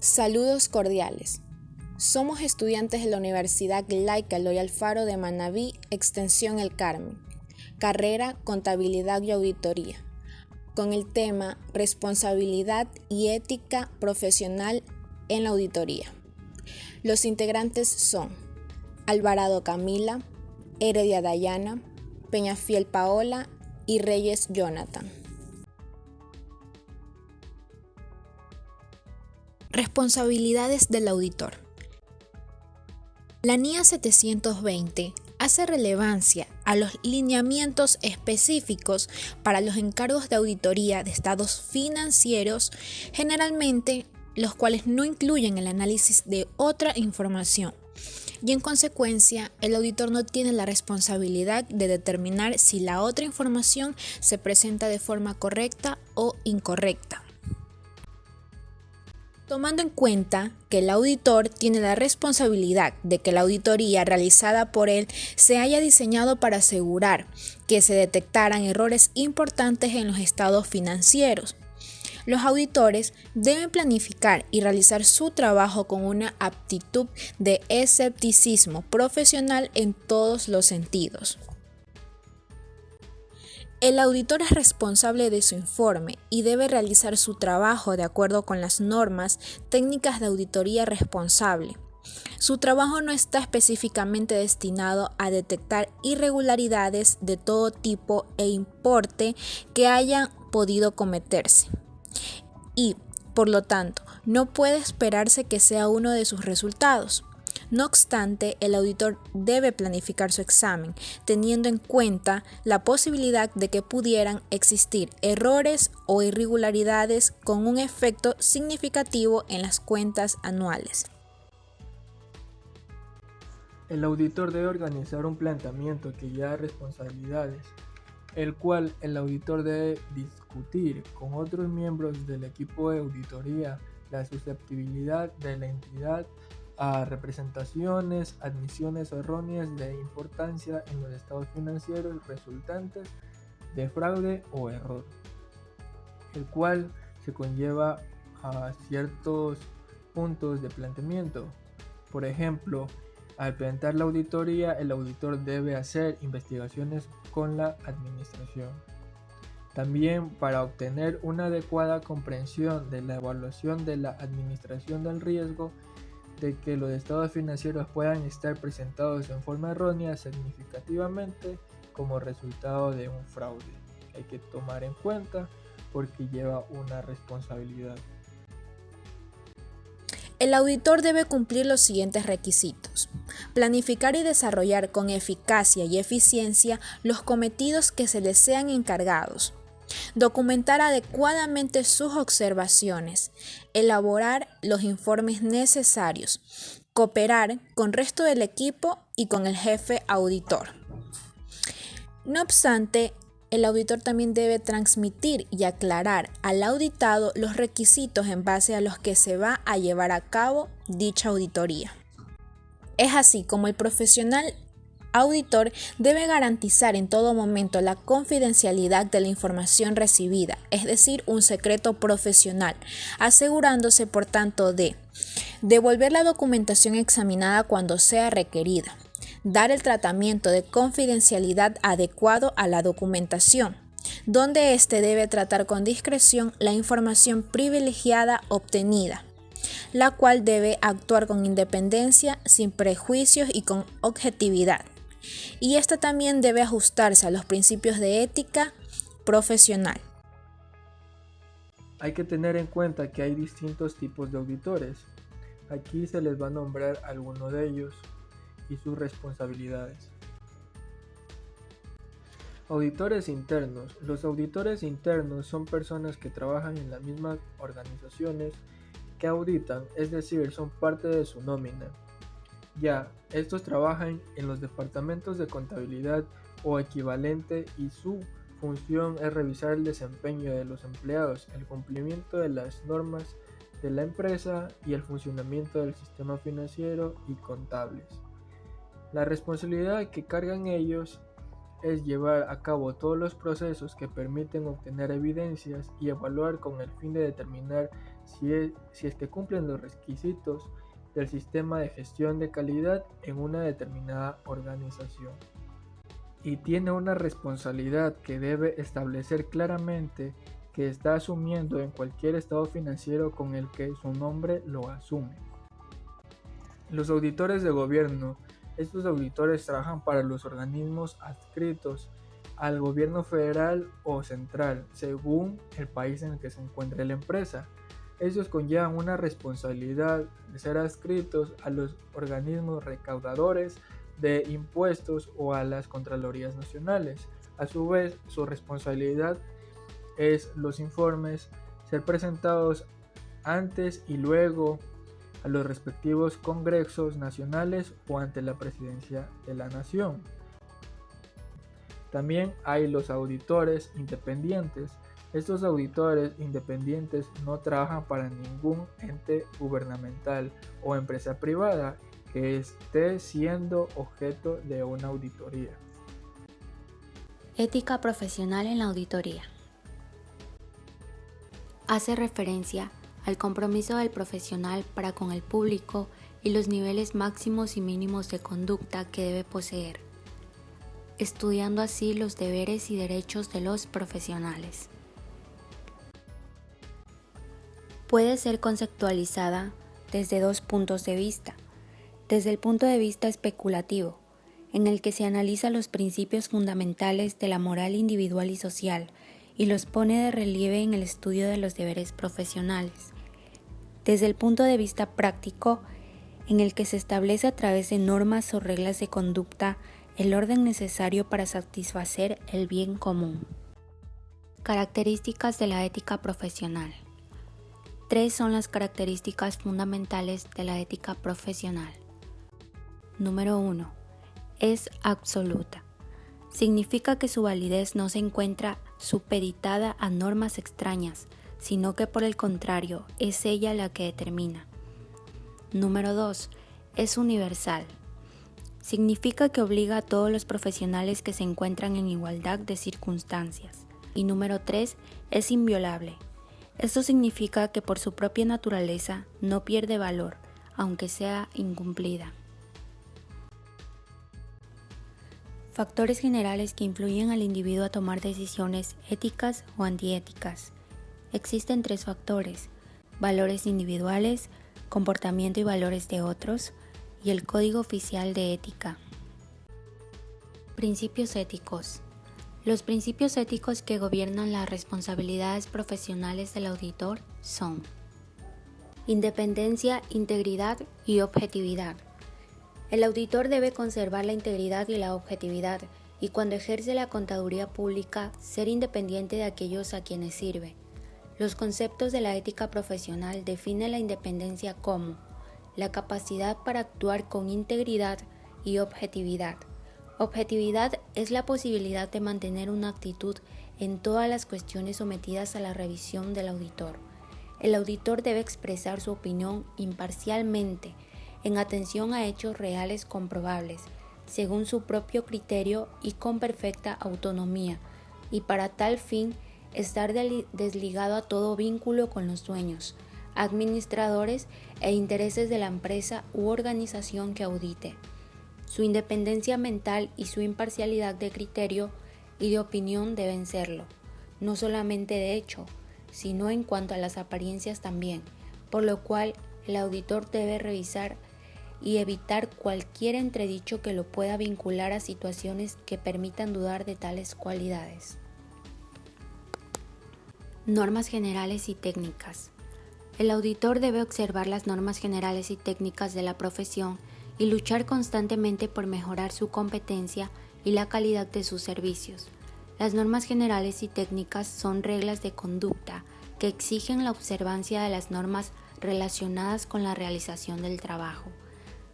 Saludos cordiales. Somos estudiantes de la Universidad Laica Eloy Alfaro de Manabí, Extensión El Carmen, carrera Contabilidad y Auditoría, con el tema Responsabilidad y Ética Profesional en la Auditoría. Los integrantes son Alvarado Camila, Heredia Dayana, Peñafiel Paola y Reyes Jonathan. Responsabilidades del auditor. La NIA 720 hace relevancia a los lineamientos específicos para los encargos de auditoría de estados financieros, generalmente los cuales no incluyen el análisis de otra información, y en consecuencia el auditor no tiene la responsabilidad de determinar si la otra información se presenta de forma correcta o incorrecta. Tomando en cuenta que el auditor tiene la responsabilidad de que la auditoría realizada por él se haya diseñado para asegurar que se detectaran errores importantes en los estados financieros, los auditores deben planificar y realizar su trabajo con una actitud de escepticismo profesional en todos los sentidos. El auditor es responsable de su informe y debe realizar su trabajo de acuerdo con las normas técnicas de auditoría responsable. Su trabajo no está específicamente destinado a detectar irregularidades de todo tipo e importe que hayan podido cometerse y, por lo tanto, no puede esperarse que sea uno de sus resultados. No obstante, el auditor debe planificar su examen, teniendo en cuenta la posibilidad de que pudieran existir errores o irregularidades con un efecto significativo en las cuentas anuales. El auditor debe organizar un planteamiento que lleva responsabilidades, el cual el auditor debe discutir con otros miembros del equipo de auditoría la susceptibilidad de la entidad a representaciones, admisiones erróneas de importancia en los estados financieros resultantes de fraude o error, el cual se conlleva a ciertos puntos de planteamiento. Por ejemplo, al plantear la auditoría, el auditor debe hacer investigaciones con la administración. También, para obtener una adecuada comprensión de la evaluación de la administración del riesgo de que los estados financieros puedan estar presentados en forma errónea significativamente como resultado de un fraude. Hay que tomar en cuenta porque lleva una responsabilidad. El auditor debe cumplir los siguientes requisitos: planificar y desarrollar con eficacia y eficiencia los cometidos que se les sean encargados, documentar adecuadamente sus observaciones, elaborar los informes necesarios, cooperar con el resto del equipo y con el jefe auditor. No obstante, el auditor también debe transmitir y aclarar al auditado los requisitos en base a los que se va a llevar a cabo dicha auditoría. Es así como el profesional auditor debe garantizar en todo momento la confidencialidad de la información recibida, es decir, un secreto profesional, asegurándose por tanto de devolver la documentación examinada cuando sea requerida, dar el tratamiento de confidencialidad adecuado a la documentación, donde éste debe tratar con discreción la información privilegiada obtenida, la cual debe actuar con independencia, sin prejuicios y con objetividad. Y esta también debe ajustarse a los principios de ética profesional. Hay que tener en cuenta que hay distintos tipos de auditores. Aquí se les va a nombrar algunos de ellos y sus responsabilidades. Auditores internos. Los auditores internos son personas que trabajan en las mismas organizaciones que auditan, es decir, son parte de su nómina. Ya, estos trabajan en los departamentos de contabilidad o equivalente y su función es revisar el desempeño de los empleados, el cumplimiento de las normas de la empresa y el funcionamiento del sistema financiero y contables. La responsabilidad que cargan ellos es llevar a cabo todos los procesos que permiten obtener evidencias y evaluar con el fin de determinar si es que cumplen los requisitos del sistema de gestión de calidad en una determinada organización. Y tiene una responsabilidad que debe establecer claramente que está asumiendo en cualquier estado financiero con el que su nombre lo asume. Los auditores de gobierno. Estos auditores trabajan para los organismos adscritos al gobierno federal o central, según el país en el que se encuentre la empresa. Estos conllevan una responsabilidad de ser adscritos a los organismos recaudadores de impuestos o a las contralorías nacionales. A su vez, su responsabilidad es los informes ser presentados antes y luego a los respectivos congresos nacionales o ante la presidencia de la nación. También hay los auditores independientes. Estos auditores independientes no trabajan para ningún ente gubernamental o empresa privada que esté siendo objeto de una auditoría. Ética profesional en la auditoría. Hace referencia al compromiso del profesional para con el público y los niveles máximos y mínimos de conducta que debe poseer, estudiando así los deberes y derechos de los profesionales. Puede ser conceptualizada desde dos puntos de vista. Desde el punto de vista especulativo, en el que se analiza los principios fundamentales de la moral individual y social y los pone de relieve en el estudio de los deberes profesionales. Desde el punto de vista práctico, en el que se establece a través de normas o reglas de conducta el orden necesario para satisfacer el bien común. Características de la ética profesional. 3 son las características fundamentales de la ética profesional. Número 1. Es absoluta. Significa que su validez no se encuentra supeditada a normas extrañas, sino que por el contrario, es ella la que determina. Número 2. Es universal. Significa que obliga a todos los profesionales que se encuentran en igualdad de circunstancias. Y número 3. Es inviolable. Esto significa que por su propia naturaleza no pierde valor, aunque sea incumplida. Factores generales que influyen al individuo a tomar decisiones éticas o antiéticas. Existen 3 factores: valores individuales, comportamiento y valores de otros, y el Código Oficial de Ética. Principios éticos. Los principios éticos que gobiernan las responsabilidades profesionales del auditor son: independencia, integridad y objetividad. El auditor debe conservar la integridad y la objetividad, y cuando ejerce la contaduría pública, ser independiente de aquellos a quienes sirve. Los conceptos de la ética profesional definen la independencia como la capacidad para actuar con integridad y objetividad. Objetividad es la posibilidad de mantener una actitud en todas las cuestiones sometidas a la revisión del auditor. El auditor debe expresar su opinión imparcialmente, en atención a hechos reales comprobables, según su propio criterio y con perfecta autonomía, y para tal fin estar desligado a todo vínculo con los dueños, administradores e intereses de la empresa u organización que audite. Su independencia mental y su imparcialidad de criterio y de opinión deben serlo, no solamente de hecho, sino en cuanto a las apariencias también, por lo cual el auditor debe revisar y evitar cualquier entredicho que lo pueda vincular a situaciones que permitan dudar de tales cualidades. Normas generales y técnicas. El auditor debe observar las normas generales y técnicas de la profesión y luchar constantemente por mejorar su competencia y la calidad de sus servicios. Las normas generales y técnicas son reglas de conducta que exigen la observancia de las normas relacionadas con la realización del trabajo.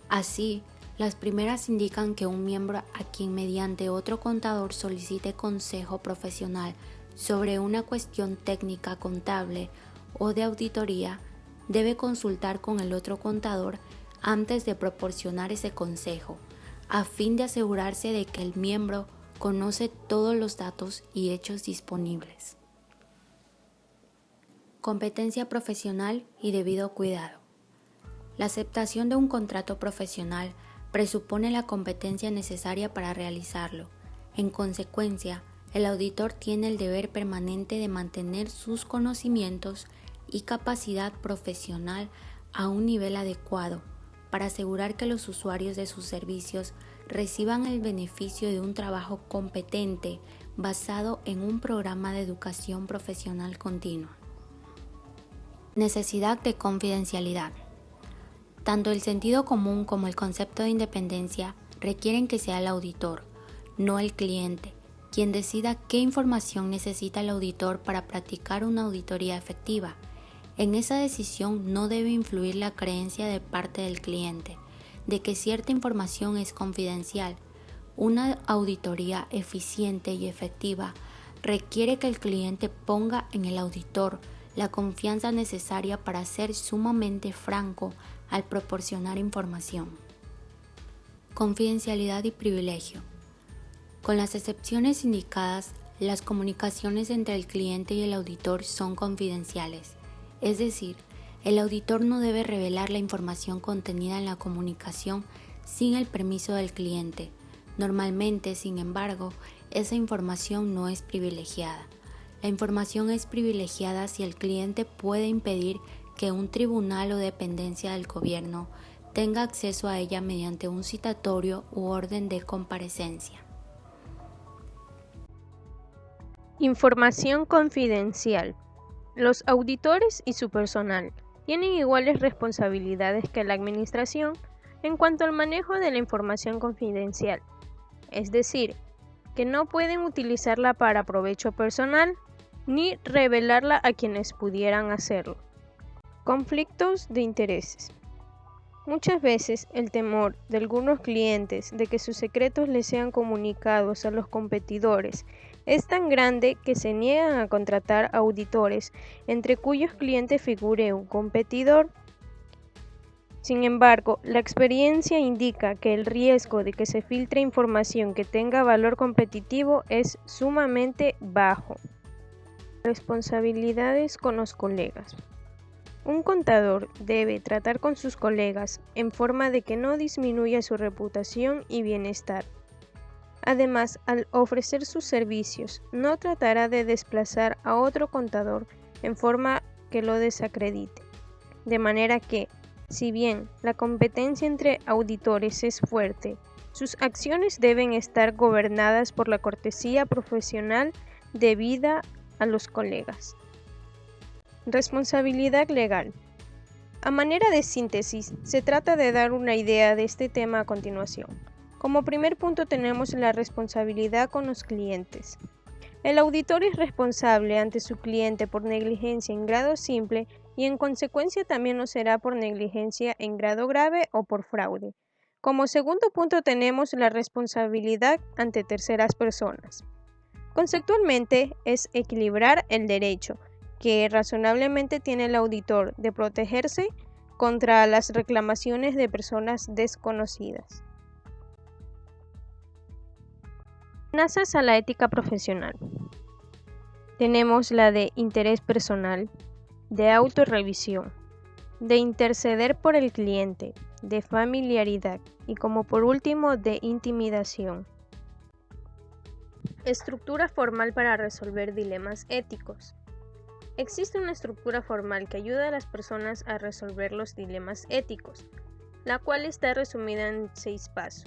Así, las primeras indican que un miembro a quien mediante otro contador solicite consejo profesional sobre una cuestión técnica contable o de auditoría debe consultar con el otro contador antes de proporcionar ese consejo, a fin de asegurarse de que el miembro conoce todos los datos y hechos disponibles. Competencia profesional y debido cuidado. La aceptación de un contrato profesional presupone la competencia necesaria para realizarlo. En consecuencia, el auditor tiene el deber permanente de mantener sus conocimientos y capacidad profesional a un nivel adecuado para asegurar que los usuarios de sus servicios reciban el beneficio de un trabajo competente basado en un programa de educación profesional continua. Necesidad de confidencialidad. Tanto el sentido común como el concepto de independencia requieren que sea el auditor, no el cliente, quien decida qué información necesita el auditor para practicar una auditoría efectiva. En esa decisión no debe influir la creencia de parte del cliente de que cierta información es confidencial. Una auditoría eficiente y efectiva requiere que el cliente ponga en el auditor la confianza necesaria para ser sumamente franco al proporcionar información. Confidencialidad y privilegio. Con las excepciones indicadas, las comunicaciones entre el cliente y el auditor son confidenciales, es decir, el auditor no debe revelar la información contenida en la comunicación sin el permiso del cliente. Normalmente, sin embargo, esa información no es privilegiada. La información es privilegiada si el cliente puede impedir que un tribunal o dependencia del gobierno tenga acceso a ella mediante un citatorio u orden de comparecencia. Información confidencial. Los auditores y su personal tienen iguales responsabilidades que la administración en cuanto al manejo de la información confidencial, es decir, que no pueden utilizarla para provecho personal ni revelarla a quienes pudieran hacerlo. Conflictos de intereses. Muchas veces el temor de algunos clientes de que sus secretos les sean comunicados a los competidores es tan grande que se niegan a contratar auditores entre cuyos clientes figure un competidor. Sin embargo, la experiencia indica que el riesgo de que se filtre información que tenga valor competitivo es sumamente bajo. Responsabilidades con los colegas. Un contador debe tratar con sus colegas en forma de que no disminuya su reputación y bienestar. Además, al ofrecer sus servicios, no tratará de desplazar a otro contador en forma que lo desacredite. De manera que, si bien la competencia entre auditores es fuerte, sus acciones deben estar gobernadas por la cortesía profesional debida a los colegas. Responsabilidad legal. A manera de síntesis, se trata de dar una idea de este tema a continuación. Como primer punto tenemos la responsabilidad con los clientes. El auditor es responsable ante su cliente por negligencia en grado simple y en consecuencia también lo será por negligencia en grado grave o por fraude. Como segundo punto tenemos la responsabilidad ante terceras personas. Conceptualmente es equilibrar el derecho que razonablemente tiene el auditor de protegerse contra las reclamaciones de personas desconocidas. Amenazas a la ética profesional. Tenemos la de interés personal, de autorrevisión, de interceder por el cliente, de familiaridad y como por último de intimidación. Estructura formal para resolver dilemas éticos. Existe una estructura formal que ayuda a las personas a resolver los dilemas éticos, la cual está resumida en 6 pasos,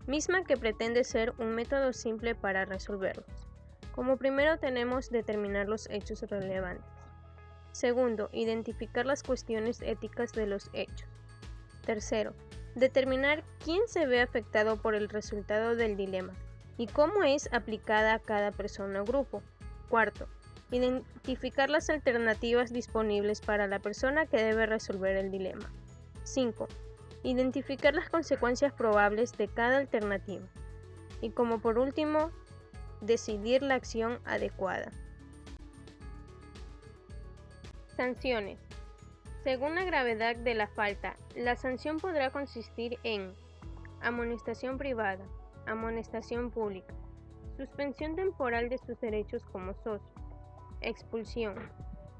misma que pretende ser un método simple para resolverlos. Como primero tenemos determinar los hechos relevantes. Segundo, identificar las cuestiones éticas de los hechos. Tercero, determinar quién se ve afectado por el resultado del dilema y cómo es aplicada a cada persona o grupo. Cuarto, identificar las alternativas disponibles para la persona que debe resolver el dilema. 5. Identificar las consecuencias probables de cada alternativa. Y como por último, decidir la acción adecuada. Sanciones. Según la gravedad de la falta, la sanción podrá consistir en amonestación privada, amonestación pública, suspensión temporal de sus derechos como socio, expulsión,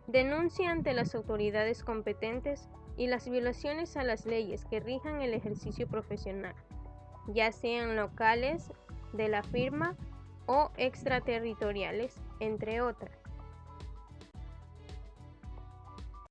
denuncia ante las autoridades competentes y las violaciones a las leyes que rijan el ejercicio profesional, ya sean locales de la firma o extraterritoriales, entre otras.